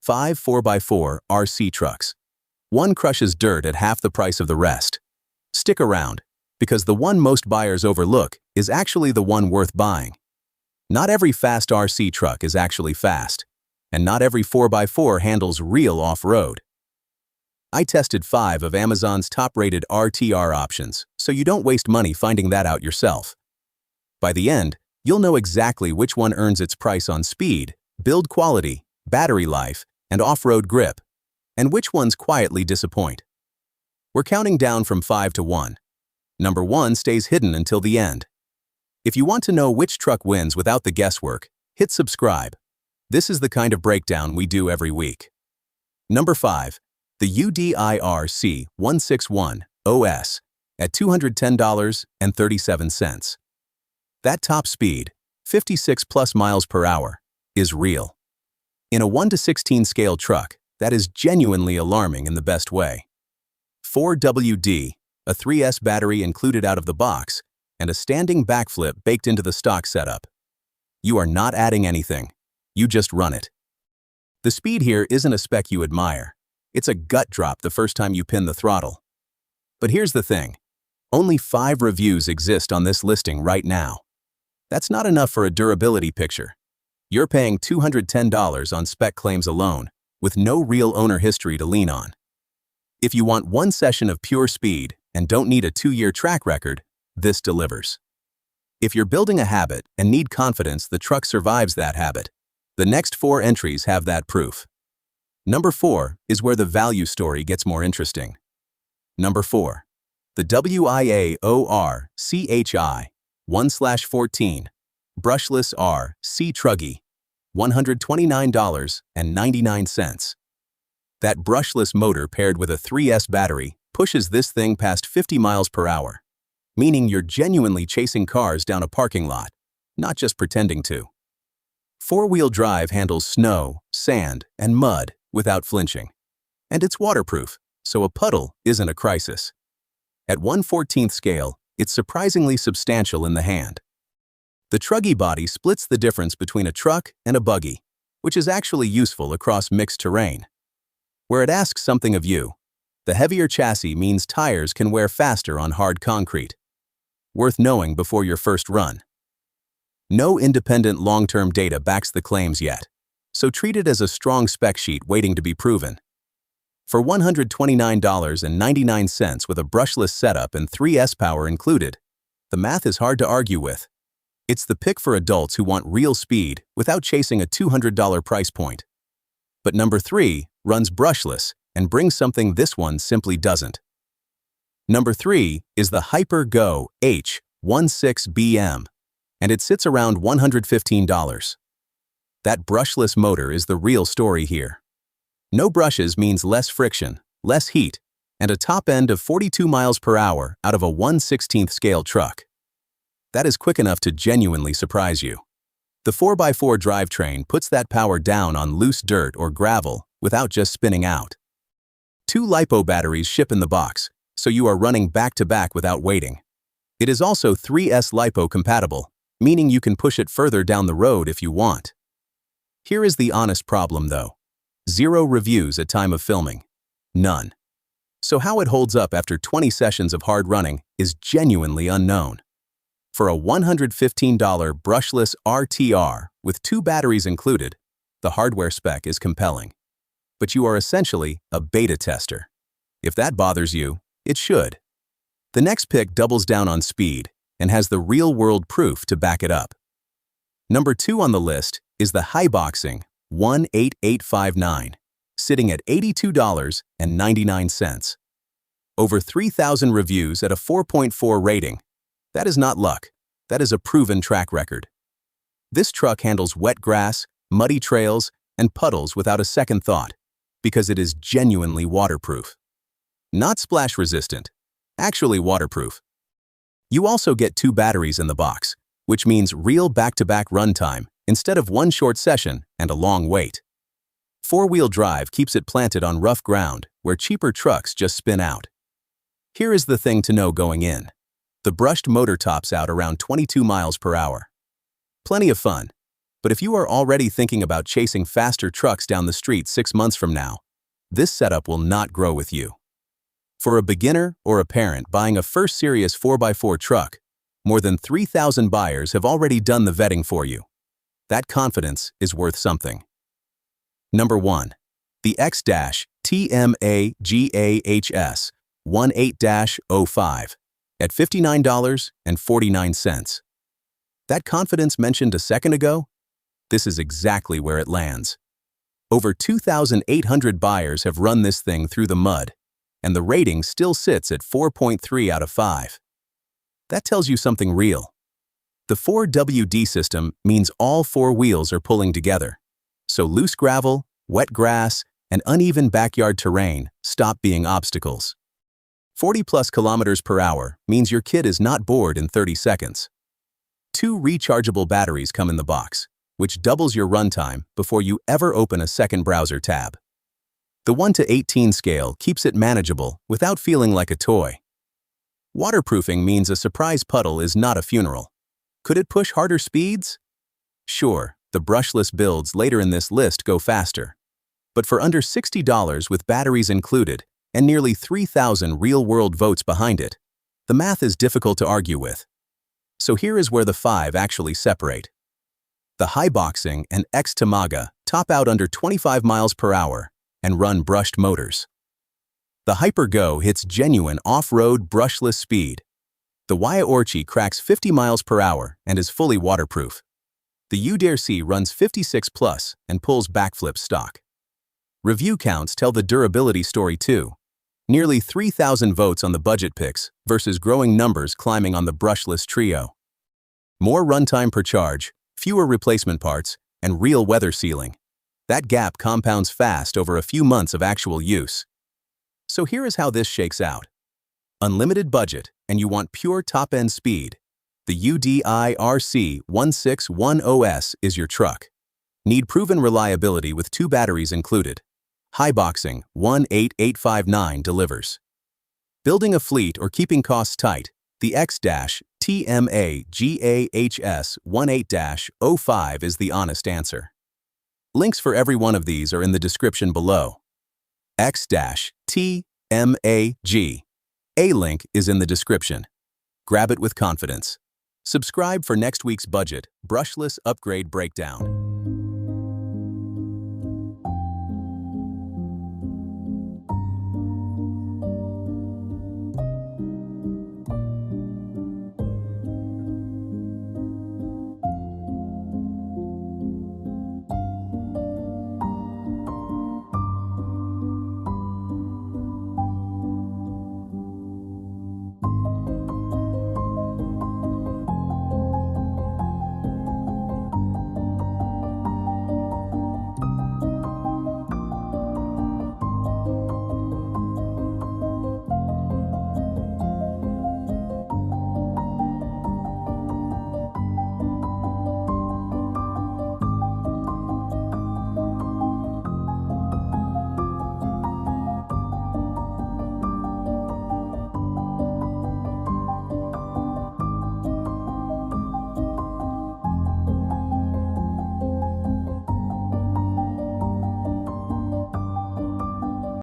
5 4x4 RC trucks. One crushes dirt at half the price of the rest. Stick around, because the one most buyers overlook is actually the one worth buying. Not every fast RC truck is actually fast, and not every 4x4 handles real off-road. I tested 5 of Amazon's top-rated RTR options, so you don't waste money finding that out yourself. By the end, you'll know exactly which one earns its price on speed, build quality, battery life, and off-road grip, and which ones quietly disappoint. We're counting down from 5 to 1. Number 1 stays hidden until the end. If you want to know which truck wins without the guesswork, hit subscribe. This is the kind of breakdown we do every week. Number 5. The UDIRC 161 OS at $210.37. That top speed, 56+ miles per hour, is real. In a 1:16 scale truck, that is genuinely alarming in the best way. 4WD, a 3S battery included out of the box, and a standing backflip baked into the stock setup. You are not adding anything, you just run it. The speed here isn't a spec you admire. It's a gut drop the first time you pin the throttle. But here's the thing. Only 5 reviews exist on this listing right now. That's not enough for a durability picture. You're paying $210 on spec claims alone, with no real owner history to lean on. If you want one session of pure speed and don't need a 2-year track record, this delivers. If you're building a habit and need confidence the truck survives that habit, the next 4 entries have that proof. Number 4 is where the value story gets more interesting. Number 4. The WLtoys 1/14 Brushless RC Truggy, $129.99. That brushless motor paired with a 3S battery pushes this thing past 50 miles per hour, meaning you're genuinely chasing cars down a parking lot, not just pretending to. 4-wheel drive handles snow, sand, and mud without flinching. And it's waterproof, so a puddle isn't a crisis. At 1/14th scale, it's surprisingly substantial in the hand. The Truggy body splits the difference between a truck and a buggy, which is actually useful across mixed terrain. Where it asks something of you, the heavier chassis means tires can wear faster on hard concrete. Worth knowing before your first run. No independent long-term data backs the claims yet, so treat it as a strong spec sheet waiting to be proven. For $129.99 with a brushless setup and 3S power included, the math is hard to argue with. It's the pick for adults who want real speed without chasing a $200 price point. But number 3 runs brushless and brings something this one simply doesn't. Number 3 is the HyperGo H16BM, and it sits around $115. That brushless motor is the real story here. No brushes means less friction, less heat, and a top end of 42 miles per hour out of a 1/16th scale truck. That is quick enough to genuinely surprise you. The 4x4 drivetrain puts that power down on loose dirt or gravel without just spinning out. 2 LiPo batteries ship in the box, so you are running back-to-back without waiting. It is also 3S LiPo compatible, meaning you can push it further down the road if you want. Here is the honest problem though. 0 reviews at time of filming. None. So how it holds up after 20 sessions of hard running is genuinely unknown. For a $115 brushless RTR with 2 batteries included, the hardware spec is compelling. But you are essentially a beta tester. If that bothers you, it should. The next pick doubles down on speed and has the real-world proof to back it up. Number 2 on the list is the HyperGo 18859, sitting at $82.99. Over 3,000 reviews at a 4.4 rating. That is not luck. That is a proven track record. This truck handles wet grass, muddy trails, and puddles without a second thought, because it is genuinely waterproof. Not splash resistant, actually waterproof. You also get 2 batteries in the box, which means real back-to-back runtime instead of one short session and a long wait. 4-wheel drive keeps it planted on rough ground where cheaper trucks just spin out. Here is the thing to know going in. The brushed motor tops out around 22 miles per hour. Plenty of fun, But if you are already thinking about chasing faster trucks down the street 6 months from now, this setup will not grow with you. For a beginner or a parent buying a first serious 4x4 truck, more than 3,000 buyers have already done the vetting for you. That confidence is worth something. Number 1. The XTMA GAHS 18-05 at $59.49. That confidence mentioned a second ago? This is exactly where it lands. Over 2,800 buyers have run this thing through the mud, and the rating still sits at 4.3 out of 5. That tells you something real. The 4WD system means all 4 wheels are pulling together, so loose gravel, wet grass, and uneven backyard terrain stop being obstacles. 40+ kilometers per hour means your kid is not bored in 30 seconds. 2 rechargeable batteries come in the box, which doubles your runtime before you ever open a second browser tab. The 1:18 scale keeps it manageable without feeling like a toy. Waterproofing means a surprise puddle is not a funeral. Could it push harder speeds? Sure, the brushless builds later in this list go faster. But for under $60 with batteries included and nearly 3,000 real-world votes behind it, the math is difficult to argue with. So here is where the 5 actually separate. The Highboxing and XTMA top out under 25 miles per hour and run brushed motors. The HyperGo hits genuine off-road brushless speed. The WLtoys cracks 50 miles per hour and is fully waterproof. The UDIRC runs 56+ and pulls backflip stock. Review counts tell the durability story too. Nearly 3,000 votes on the budget picks versus growing numbers climbing on the brushless trio. More runtime per charge, fewer replacement parts, and real weather sealing. That gap compounds fast over a few months of actual use. So here is how this shakes out. Unlimited budget and you want pure top-end speed. The UDIRC 1610S is your truck. Need proven reliability with 2 batteries included. Highboxing 18859 delivers. Building a fleet or keeping costs tight, the XTMA GAHS 18-05 is the honest answer. Links for every one of these are in the description below. XTMAG. A link is in the description. Grab it with confidence. Subscribe for next week's budget brushless upgrade breakdown.